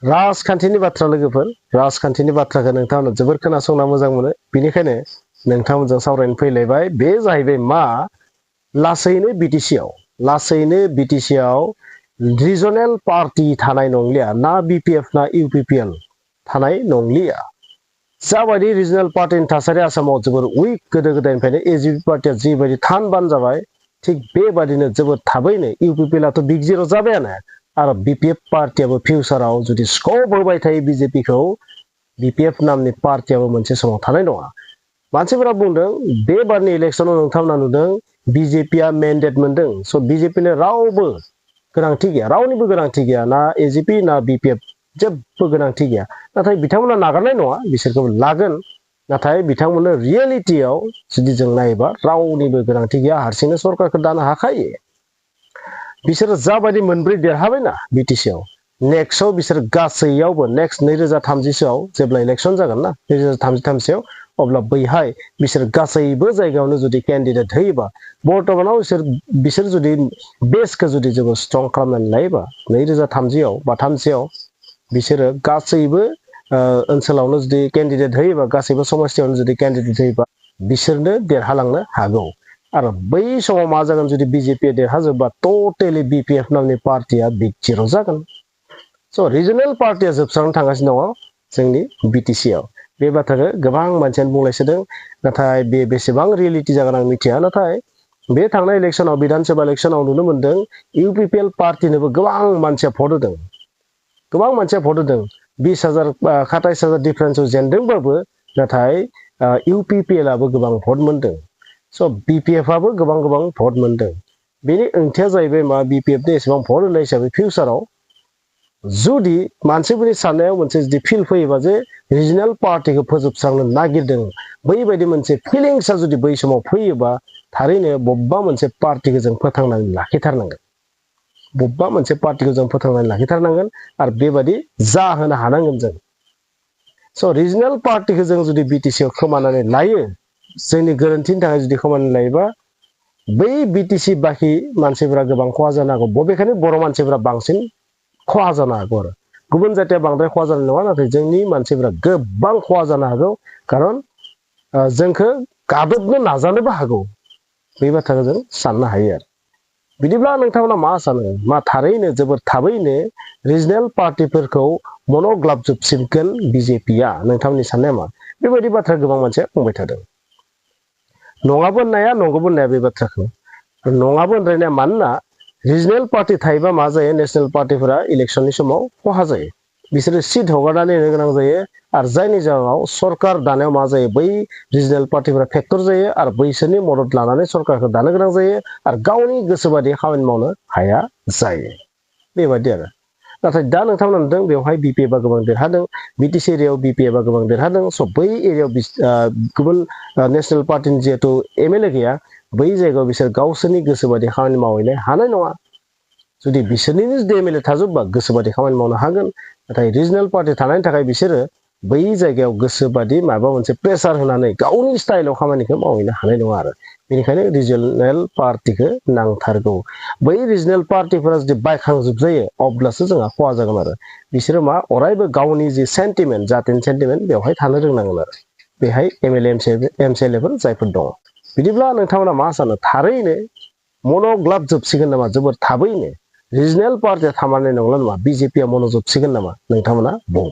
राजखान्थिनि बाथ्रा लोगोफोर राजखान्थिनि बाथ्राखौ नोंथांमोना जोबोर खोनासंना मोजां मोनो बेनिखायनो नोंथांमोनजों सावरायनो फैलायबाय बे जाहैबाय मा लासैनो बिटिसि आव रिजनेल पार्टी थानाय नंलिया ना बीपीएफ ना यूपीपीएल थानाय नंलिया जाबायदि रिजनेल पार्टीनि थासारि आसामाव जोबोर उइक गोदो गोदायनिफ्रायनो एजिपि पार्टीया जिबायदि थान बान जाबाय थिग बेबादिनो जोबोर थाबैनो यूपीपीएलआथ' बिग जिर' जाबायानो आरो बीपीएफ पार्टीयाबो फिउचाराव जुदि स्कप होबाय थायो बीजेपीखौ बीपीएफ नामनि पार्टीयाबो मोनसे समाव थानाय नङा मानसिफोरा बुंदों बे बारनि इलेक्शनाव नोंथांमोना नुदों बीजेपीआ मेन्डेट मोनदों स' बीजेपीनो रावबो गोनांथि गैया रावनिबो गोनांथि गैया ना एजिपि ना बीपीएफ जेबो गोनांथि गैया नाथाय बिथांमोना नागारनाय नङा बिसोरखौ लागोन नाथाय बिथांमोननो रियेलिटियाव जुदि जों नायोबा रावनिबो गोनांथि गैया हारसिंनो सरकारखौ दानो हाखायो बिसोरो जाबायदि मोनब्रै देरहाबायना बिटिसिआव नेक्स्टआव बिसोर गासैयावबो नेक्स्ट 2030सोआव जेब्ला इलेक्शन जागोन ना 2033सोआव अब्ला बैहाय बिसोर गासैबो जायगायावनो जुदि केन्डिडेट होयोबा बर्तमानाव बिसोर जुदि बेसखौ जुदि जोङो स्ट्रं खालामनानै लायोबा 2030आव बा 30आव बिसोरो गासैबो ओनसोलावनो जुदि केन्डिडेट होयोबा गासैबो समस्थियावनो जुदि केन्डिडेट होयोबा बिसोरनो देरहालांनो हागौ आरो बै समाव मा जागोन जुदि बीजेपी देरहाजोबबा टटेलि बीपीएफ नामनि पार्टीया बिग जिर' जागोन स' रिजनेल पार्टीया जोबस्रांनो थांगासिनो दङ जोंनि बिटिसिआव बे बाथ्राखौ गोबां मानसियानो बुंलायसोदों नाथाय बे बेसेबां रियेलिटि जागोन आं मिथिया नाथाय बे थांनाय इलेक्शनाव विधानसभा इलेक्शनाव नुनो मोनदों यूपीपीएल पार्टीनोबो गोबां मानसिया भट होदों गोबां मानसिया भट होदों 20,000 27,000 डिफारेन्सआव जेनदोंबाबो नाथाय यूपीपीएलआबो गोबां भट मोनदों स' बीपीएफआबो गोबां भट मोनदों बेनि ओंथिया जाहैबाय मा बीपीएफनि एसेबां भट होनाय हिसाबै फिउचाराव जुदि मानसिफोरनि साननायाव मोनसे जुदि फिल फैयोबा जे रिजनेल पार्टीखौ फोजोबस्रांनो नागिरदों बैबायदि मोनसे फिलिंसआ जुदि बै समाव फैयोबा थारैनो बबेबा मोनसे पार्टीखौ जों फोथांनानै लाखिथारनांगोन आरो बेबायदि जाहोनो हानांगोन जों स' रिजनेल पार्टीखौ जों जुदि बिटिसिआव खोमानानै लायो जोंनि गोरोन्थिनि थाखाय जुदि खोमानानै लायोबा बै बिटिसि बाखि मानसिफोरा गोबां खहा जानो हागौ बबेखानि बर' मानसिफोरा बांसिन खहा जानो हागौ आरो गुबुन जाथिया बांद्राय खहा जानाय नङा नाथाय जोंनि मानसिफोरा गोबां खहा जानो हागौ खारन जोंखौ गादबनो नाजानोबो हागौ बे बाथ्राखौ जों साननो हायो आरो बिदिब्ला नोंथांमोना मा सानो मा थारैनो जोबोर थाबैनो रिजनेल पार्टीफोरखौ मन'ग्लाबजोबसिनगोन बीजेपीआ नोंथांमोननि साननाया मा बेबायदि बाथ्रा गोबां मानसिया बुंबाय थादों नङाबो होननाया नंगौबो होननाया बे बाथ्राखौ नङाबो होनद्रायनाया मानोना रिजनेल पार्टी थायोबा मा जायो नेशनेल पार्टीफोरा इलेक्शननि समाव खहा जायो बिसोरो सीट हगारनानै होनो गोनां जायो आरो जायनि जाहोनाव सरकार दानायाव मा जायो बै रिजनेल पार्टीफोरा फेक्टर जायो आरो बैसोरनि मदद लानानै सरकारखौ दानो गोनां जायो आरो गावनि गोसोबादि खामानि मावनो हाया जायो बेबायदि आरो नाथाय दा नोंथांमोना नुदों बेवहाय बीपीएफआ गोबां देरहादों बिटिसि एरियायाव बीपीएफआ गोबां देरहादों स' बै एरियायाव गुबुन नेशनेल पार्टीनि जिहेतु एमएलए गैया बै जायगायाव बिसोर गावसोरनि गोसोबादि खामानि मावहैनो हानाय नङा जुदि बिसोरनिनो जुदि एमएलए थाजोबबा गोसोबादि खामानि मावनो हागोन नाथाय रिजनेल पार्टी थानायनि थाखाय बिसोरो बै जायगायाव गोसोबादि माबा मोनसे प्रेसार होनानै गावनि स्टाइलाव खामानिखौ मावहैनो हानाय नङा आरो बेनिखायनो रिजनेल पार्टीखौ नांथारगौ बै रिजनेल पार्टीफोरा जुदि बायखांजोबजायो अब्लासो जोंहा खहा जागोन आरो बिसोरो मा अरायबो गावनि जि सेन्टिमेन्ट जातिनि सेन्टिमेन्ट बेवहाय थानो रोंनांगोन आरो बेहाय एमएलए एमसिएलएफोर जायफोर दङ बिदिब्ला नोंथांमोना मा सानो थारैनो मन'ग्लाबजोबसिगोन नामा जोबोर थाबैनो रिजनेल पार्टीया थामारनाय नंला नामा बीजेपीआ मन'जोबसिगोन नामा नोंथांमोना बुं